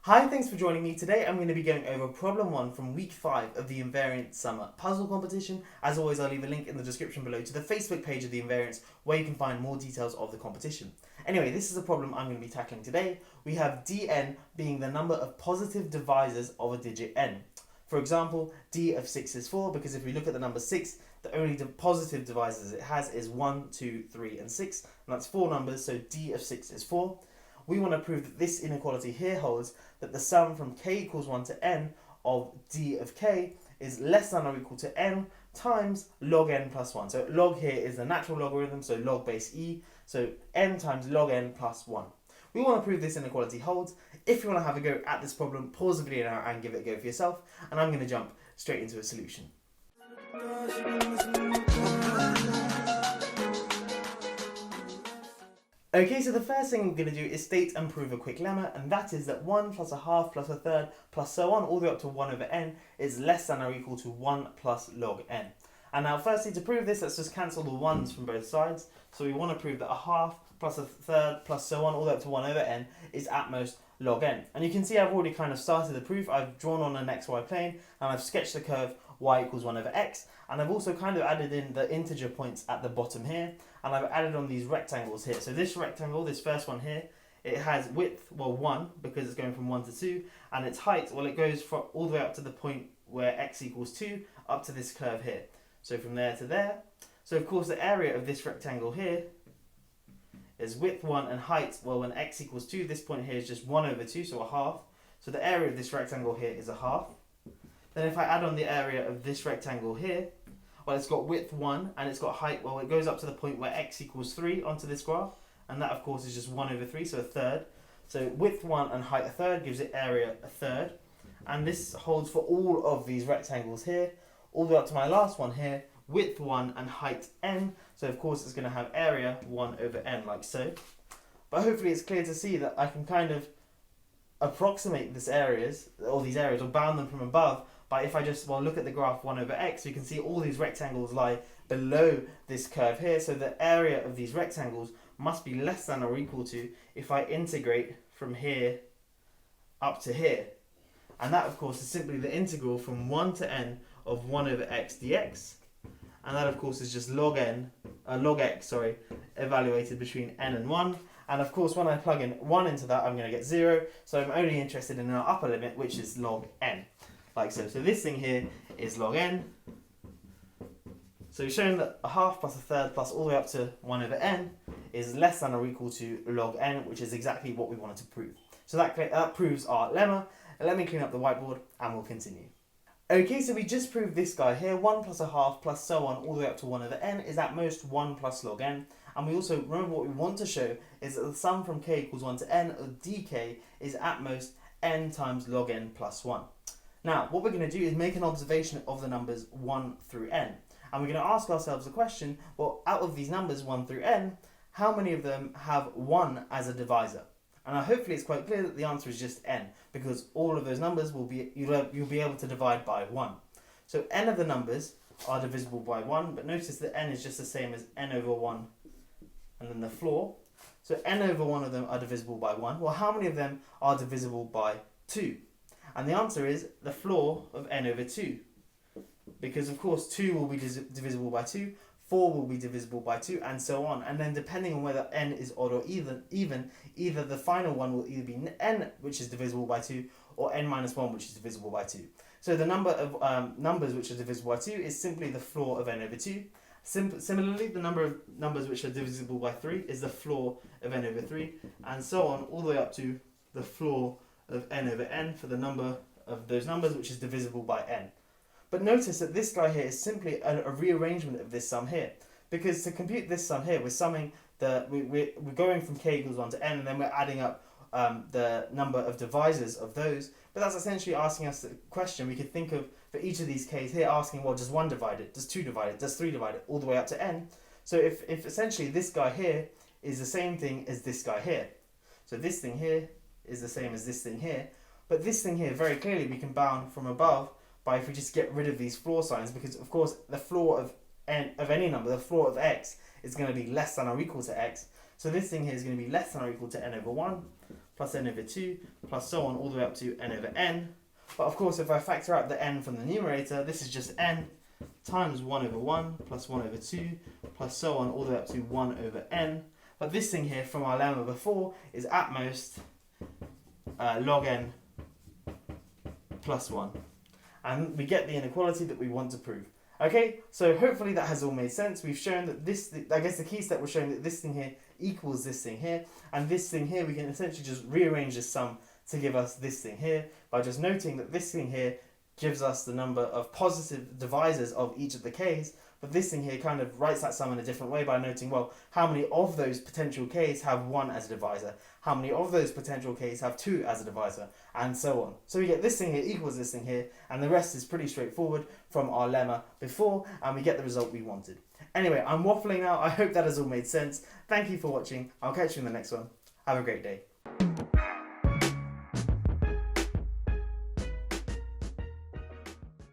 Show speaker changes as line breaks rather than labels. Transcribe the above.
Hi, thanks for joining me. Today I'm going to be going over problem 1 from week 5 of the Invariants Summer Puzzle Competition. As always, I'll leave a link in the description below to the Facebook page of the Invariants where you can find more details of the competition. Anyway, this is a problem I'm going to be tackling today. We have dn being the number of positive divisors of a digit n. For example, d of 6 is 4 because if we look at the number 6, the only positive divisors it has is 1, 2, 3 and 6, and that's 4 numbers, so d of 6 is 4. We want to prove that this inequality here holds that the sum from k equals 1 to n of d of k is less than or equal to n times log n plus 1. So log here is the natural logarithm, so log base e, so n times log n plus 1. We want to prove this inequality holds. If you want to have a go at this problem, pause the video now and give it a go for yourself, and I'm going to jump straight into a solution. Okay, so the first thing I'm going to do is state and prove a quick lemma, and that is that 1 plus a half plus a third plus so on all the way up to 1 over n is less than or equal to 1 plus log n. And now firstly, to prove this, let's just cancel the 1's from both sides. So we want to prove that a half plus a third plus so on all the way up to 1 over n is at most log n. And you can see I've already kind of started the proof. I've drawn on an xy plane and I've sketched the curve y equals 1 over x, and I've also kind of added in the integer points at the bottom here, and I've added on these rectangles here. So this rectangle, this first one here, it has width, well 1, because it's going from 1 to 2, and its height, well it goes from all the way up to the point where x equals 2, up to this curve here. So from there to there. So of course the area of this rectangle here is width 1 and height, well when x equals 2, this point here is just 1 over 2, so a half. So the area of this rectangle here is a half. Then if I add on the area of this rectangle here, well it's got width 1 and it's got height, well it goes up to the point where x equals 3 onto this graph, and that of course is just 1 over 3, so a third. So width 1 and height a third gives it area a third, and this holds for all of these rectangles here, all the way up to my last one here, width 1 and height n, so of course it's going to have area 1 over n like so. But hopefully it's clear to see that I can kind of approximate these areas, or bound them from above, but if I just look at the graph 1 over x, you can see all these rectangles lie below this curve here, so the area of these rectangles must be less than or equal to if I integrate from here up to here. And that of course is simply the integral from 1 to n of 1 over x dx, and that of course is just log x evaluated between n and 1. And of course when I plug in 1 into that, I'm going to get 0, so I'm only interested in our upper limit, which is log n. Like so. So this thing here is log n. So we've shown that a half plus a third plus all the way up to 1 over n is less than or equal to log n, which is exactly what we wanted to prove. So that proves our lemma. Let me clean up the whiteboard and we'll continue. Okay, so we just proved this guy here, 1 plus a half plus so on all the way up to 1 over n is at most 1 plus log n. And we also, remember what we want to show is that the sum from k equals 1 to n of dk is at most n times log n plus 1. Now, what we're going to do is make an observation of the numbers 1 through n. And we're going to ask ourselves the question, well, out of these numbers 1 through n, how many of them have 1 as a divisor? And hopefully it's quite clear that the answer is just n, because all of those numbers will be, you'll be able to divide by 1. So n of the numbers are divisible by 1, but notice that n is just the same as n over 1 and then the floor. So n over 1 of them are divisible by 1. Well, how many of them are divisible by 2? And the answer is the floor of n over 2. Because of course 2 will be divisible by 2, 4 will be divisible by 2, and so on. And then depending on whether n is odd or even, either the final one will either be n, which is divisible by 2, or n minus 1, which is divisible by 2. So the number of numbers which are divisible by 2 is simply the floor of n over 2. Similarly, the number of numbers which are divisible by 3 is the floor of n over 3, and so on, all the way up to the floor of n over n for the number of those numbers which is divisible by n. But notice that this guy here is simply a rearrangement of this sum here, because to compute this sum here, we're going from k equals 1 to n, and then we're adding up the number of divisors of those. But that's essentially asking us the question we could think of for each of these k's here, asking, well, does 1 divide it, does 2 divide it, does 3 divide it, all the way up to n. So if essentially this guy here is the same thing as this guy here, so this thing here is the same as this thing here, but this thing here very clearly we can bound from above by if we just get rid of these floor signs, because of course the floor of any number, the floor of x is going to be less than or equal to x, so this thing here is going to be less than or equal to n over 1, plus n over 2 plus so on all the way up to n over n. But of course, if I factor out the n from the numerator, this is just n times 1 over 1 plus 1 over 2 plus so on all the way up to 1 over n. But this thing here from our lemma before is at most log n plus 1. And we get the inequality that we want to prove. Okay, so hopefully that has all made sense. We've shown that this, I guess the key step was showing that this thing here equals this thing here, and this thing here we can essentially just rearrange this sum to give us this thing here by just noting that this thing here gives us the number of positive divisors of each of the k's, but this thing here kind of writes that sum in a different way by noting, well, how many of those potential k's have 1 as a divisor, how many of those potential k's have 2 as a divisor, and so on. So we get this thing here equals this thing here, and the rest is pretty straightforward from our lemma before, and we get the result we wanted. Anyway, I'm waffling now. I hope that has all made sense. Thank you for watching. I'll catch you in the next one. Have a great day.